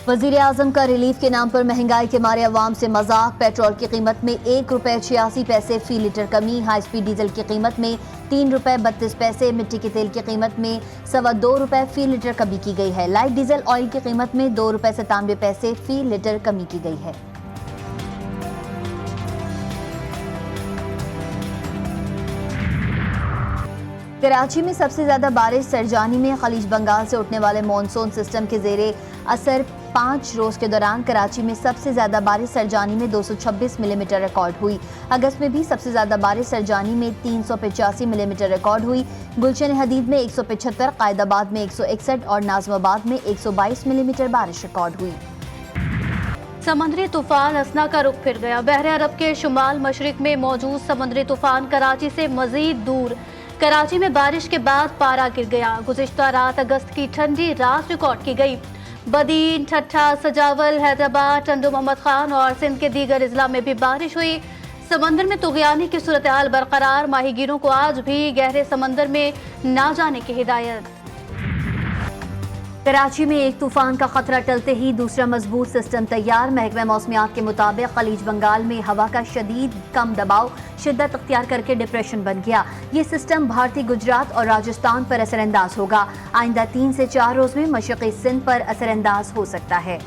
वजीर आजम का रिलीफ के नाम पर महंगाई के मारे अवाम से मजाक। पेट्रोल की कीमत में 1 रुपये 86 पैसे फी लीटर कमी। हाई स्पीड डीजल की कीमत में 3 रुपये 32 पैसे। मिट्टी के तेल की कीमत में 2.25 रुपये फी लीटर कमी की गई है। लाइट डीजल ऑयल की कीमत में 2 रुपये 97 पैसे फी लीटर कमी की गई है। कराची में सबसे ज्यादा बारिश सरजानी में। खलीज बंगाल से उठने वाले मानसून सिस्टम के जेरे असर 5 रोज के दौरान कराची में सबसे ज्यादा बारिश सरजानी में 226 मिलीमीटर रिकॉर्ड हुई। अगस्त में भी सबसे ज्यादा बारिश सरजानी में 385 मिलीमीटर रिकॉर्ड हुई। गुलशन हदीद में 175, कायदाबाद में 161 और नाजमाबाद में 122 मिलीमीटर बारिश रिकॉर्ड हुई। समंदरी तूफान असना का रुख फिर गया। बहरे अरब के शुमाल मशरिक में मौजूद समंदरी तूफान कराची से मजीद दूर। कराची में बारिश के बाद पारा गिर गया। गुज़िश्ता रात अगस्त की ठंडी रात रिकॉर्ड की गई। बदीन, ठट्ठा, सजावल, हैदराबाद, टंडो मोहम्मद खान और सिंध के दीगर अजला में भी बारिश हुई। समंदर में तुग़यानी की सूरत हाल बरकरार। माहीगीरों को आज भी गहरे समंदर में ना जाने की हिदायत। कराची में एक तूफान का खतरा टलते ही दूसरा मजबूत सिस्टम तैयार। महकमा मौसमियात के मुताबिक खलीज बंगाल में हवा का शदीद कम दबाव शिद्दत अख्तियार करके डिप्रेशन बन गया। ये सिस्टम भारतीय गुजरात और राजस्थान पर असरअंदाज होगा। आइंदा 3 से 4 रोज में मशरक़ी सिंध पर असरअंदाज हो सकता है।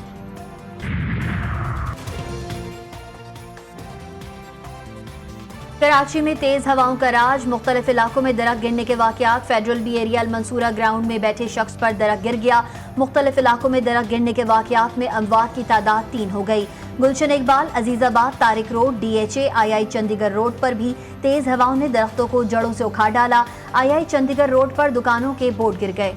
कराची में तेज हवाओं का राज। मुख्तलिफ इलाकों में दरख्त गिरने के वाक़यात। फेडरल बी एरिया अलमंसूरा ग्राउंड में बैठे शख्स पर दरख्त गिर गया। मुख्तलिफ इलाकों में दरख्त गिरने के वाक़यात में अमवात की तादाद 3 हो गई। Gulshan Iqbal, Azizabad, Tariq road, DHA, II Chandigarh road पर भी तेज हवाओं ने दरख्तों को जड़ों से उखाड़ डाला। II चंडीगढ़ रोड पर दुकानों के बोर्ड गिर गए।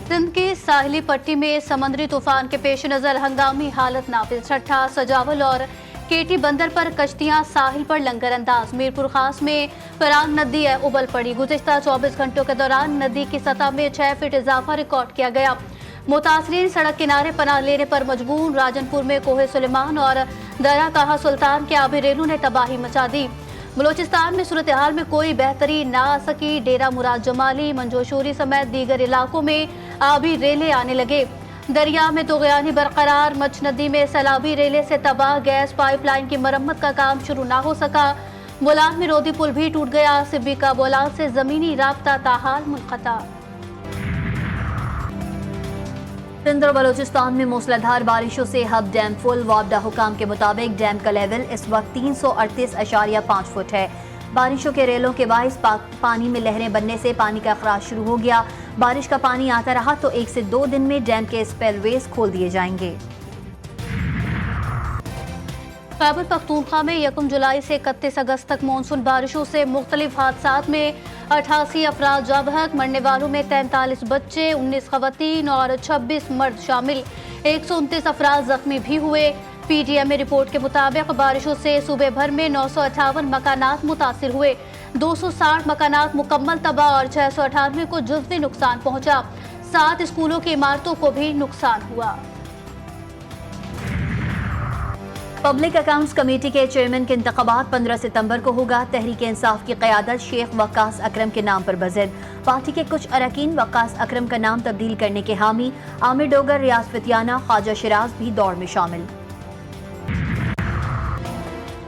सिंध की साहिली पट्टी में समंदरी तूफान के पेश नजर हंगामी हालत नाफिज। ठट्ठा, सजावल और केटी बंदर पर कश्तियां साहिल पर लंगर अंदाज। मीरपुर खास में फरांग नदी उबल पड़ी। गुज़िश्ता 24 घंटों के दौरान नदी की सतह में 6 फीट इजाफा रिकॉर्ड किया गया। मुतासरीन सड़क किनारे पनाह लेने पर मजबूर। राजनपुर में कोहे सुलेमान और दरा काहा सुल्तान के आबी रेलों ने तबाही मचा दी। बलोचिस्तान में सूरत हाल में कोई बेहतरी ना आ सकी। डेरा मुराद जमाली, मंजोशूरी समेत दीगर इलाकों में आबी रेले आने लगे। दरिया में तुग़यानी बरकरार। मच नदी में सैलाबी रेले से तबाह गैस पाइपलाइन की मरम्मत का काम शुरू ना हो सका। बोलान में रोदी पुल भी टूट गया। सिब्बी का बोलान से जमीनी राब्ता ताहाल मुनक़ता। सिंध और बलोचिस्तान में मूसलाधार बारिशों से हब डैम फुल। वापडा हुकाम के मुताबिक डैम का लेवल इस वक्त 338.5 फुट है। बारिशों के रेलों के बाइस पानी में लहरें बनने से पानी का अखराज शुरू हो गया। बारिश का पानी आता रहा तो 1 से 2 दिन में डैम के स्पेलवेज खोल दिए जाएंगे। खैबर पख्तूनख्वा में 1 जुलाई से 31 अगस्त तक मानसून बारिशों से मुख्तलिफ हादसात में 88 अफराद जाँ बहक। मरने वालों में 43 बच्चे, 19 खवातीन और 26 मर्द शामिल। 129 अफराद जख्मी भी हुए। PTM रिपोर्ट के मुताबिक बारिशों से सूबे भर में 958 मकानात मुतासिर हुए। 260 मकानात मुकम्मल तबाह और 698 को जुज़वी नुकसान पहुंचा। 7 स्कूलों की इमारतों को भी नुकसान हुआ। पब्लिक अकाउंट्स कमेटी के चेयरमैन के इंतखाबात 15 सितंबर को होगा। तहरीक इंसाफ की क़यादत शेख वक्कास अकरम के नाम पर बज़द। पार्टी के कुछ अरकान वक्कास अकरम का नाम तब्दील करने के हामी। आमिर डोगर, रियाज फितियाना, ख्वाजा शिराज भी दौड़ में शामिल।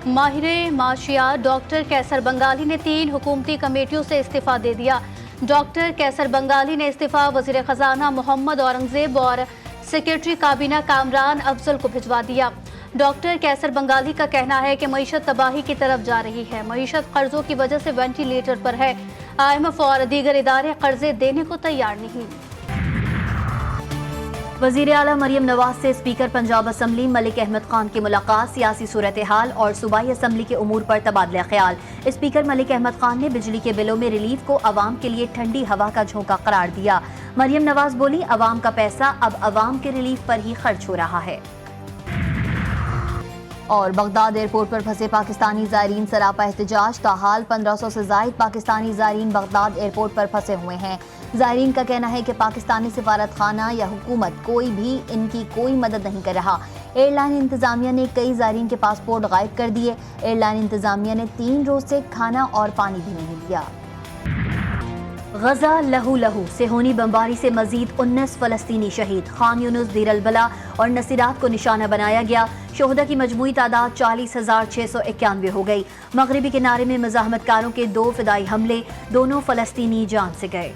माहिरे माशियात डॉक्टर कैसर बंगाली ने 3 हुकूमती कमेटियों से इस्तीफा दे दिया। डॉक्टर कैसर बंगाली ने इस्तीफा वज़ीर ख़जाना मोहम्मद औरंगज़ेब और सेक्रेटरी काबीना कामरान अफजल को भिजवा दिया। डॉक्टर कैसर बंगाली का कहना है कि मईशत तबाही की तरफ जा रही है। मईशत कर्जों की वजह से वेंटिलेटर पर है। IMF और दीगर इदारे कर्जे देने को तैयार नहीं। वज़ीर आला मरियम नवाज से स्पीकर पंजाब असम्बली मलिक अहमद खान की मुलाकात। सियासी सूरत हाल और सूबाई असम्बली के उमूर पर तबादला ख्याल। स्पीकर मलिक अहमद खान ने बिजली के बिलों में रिलीफ को अवाम के लिए ठंडी हवा का झोंका करार दिया। मरियम नवाज बोली, अवाम का पैसा अब अवाम के रिलीफ पर ही खर्च हो रहा है। और बगदाद एयरपोर्ट पर फंसे पाकिस्तानी ज़ायरीन सरापा एहतजाज। ताहाल 1500 से ज़ायद पाकिस्तानी ज़ायरीन बगदाद एयरपोर्ट पर फंसे हुए हैं। ज़ायरीन का कहना है कि पाकिस्तानी सिफारत खाना या हुकूमत कोई भी इनकी कोई मदद नहीं कर रहा। एयरलाइन इंतज़ामिया ने कई ज़ायरीन के पासपोर्ट गायब कर दिए। एयरलाइन इंतज़ामिया ने 3 रोज से खाना और पानी भी नहीं दिया। गजा लहू लहू से होनी बमबारी से मजीद 19 फलस्तीनी शहीद। खान यूनुस, दीर अल-बला और नसीरात को निशाना बनाया गया। शोहदा की मजमूई तादाद 40,691 हो गई। मगरबी किनारे में मज़ाहमतकारों के 2 फिदाई हमले, दोनों फलस्तीनी जान से गए।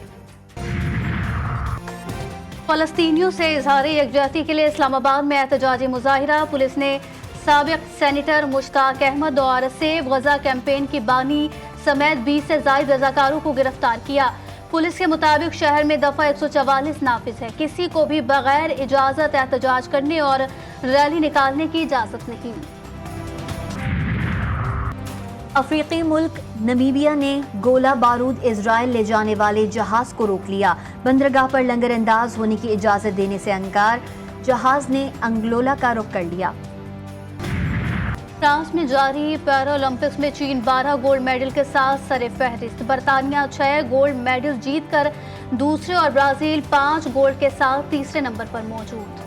फलस्तीनियों से इजहार यकजहती के लिए इस्लामाबाद में एहतजाजी मुजाहिरा। पुलिस ने साबिक सेनेटर मुश्ताक अहमद और सेव गजा कैंपेन की बानी समेत 20 से ज्यादा रजाकारों को गिरफ्तार किया। पुलिस के मुताबिक शहर में दफा 144 नाफिज है। किसी को भी बगैर इजाजत एहतजाज करने और रैली निकालने की इजाजत नहीं। अफ्रीकी मुल्क नमीबिया ने गोला बारूद इजराइल ले जाने वाले जहाज को रोक लिया। बंदरगाह पर लंगर अंदाज होने की इजाजत देने से इनकार। जहाज ने अंगोला का रुख कर लिया। फ्रांस में जारी पैरालंपिक्स में चीन 12 गोल्ड मेडल के साथ सरे फहरिस्त। बरतानिया 6 गोल्ड मेडल जीतकर दूसरे और ब्राजील 5 गोल्ड के साथ तीसरे नंबर पर मौजूद।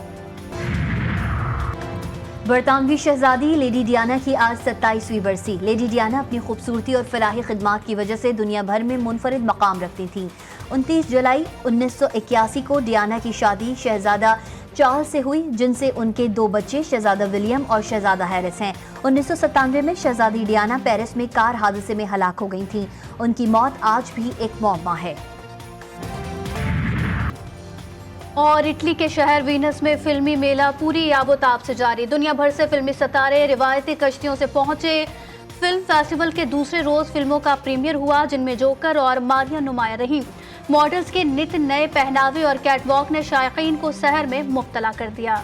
बरतानवी शहजादी लेडी डियाना की आज 27वीं बरसी। लेडी डियाना अपनी खूबसूरती और फलाही खिदमात की वजह से दुनिया भर में मुनफरिद मकाम रखती थीं। 29 जुलाई 1981 को डियाना की शादी शहजादा चार्ल्स से हुई, जिनसे उनके 2 बच्चे शहजादा विलियम और शहजादा हैरिस हैं। 1997 में शहजादी डियाना पेरिस में कार हादसे में हलाक हो गई थीं। उनकी मौत आज भी एक मौमा है। और इटली के शहर वीनस में फिल्मी मेला पूरी याबोताब से जारी। दुनिया भर से फिल्मी सितारे रिवायती कश्तियों से पहुंचे। फिल्म फेस्टिवल के दूसरे रोज फिल्मों का प्रीमियर हुआ, जिनमें जोकर और मारिया नुमाया रही। मॉडल्स के नित नए पहनावे और कैटवॉक ने शायकीन को सहर में मुब्तला कर दिया।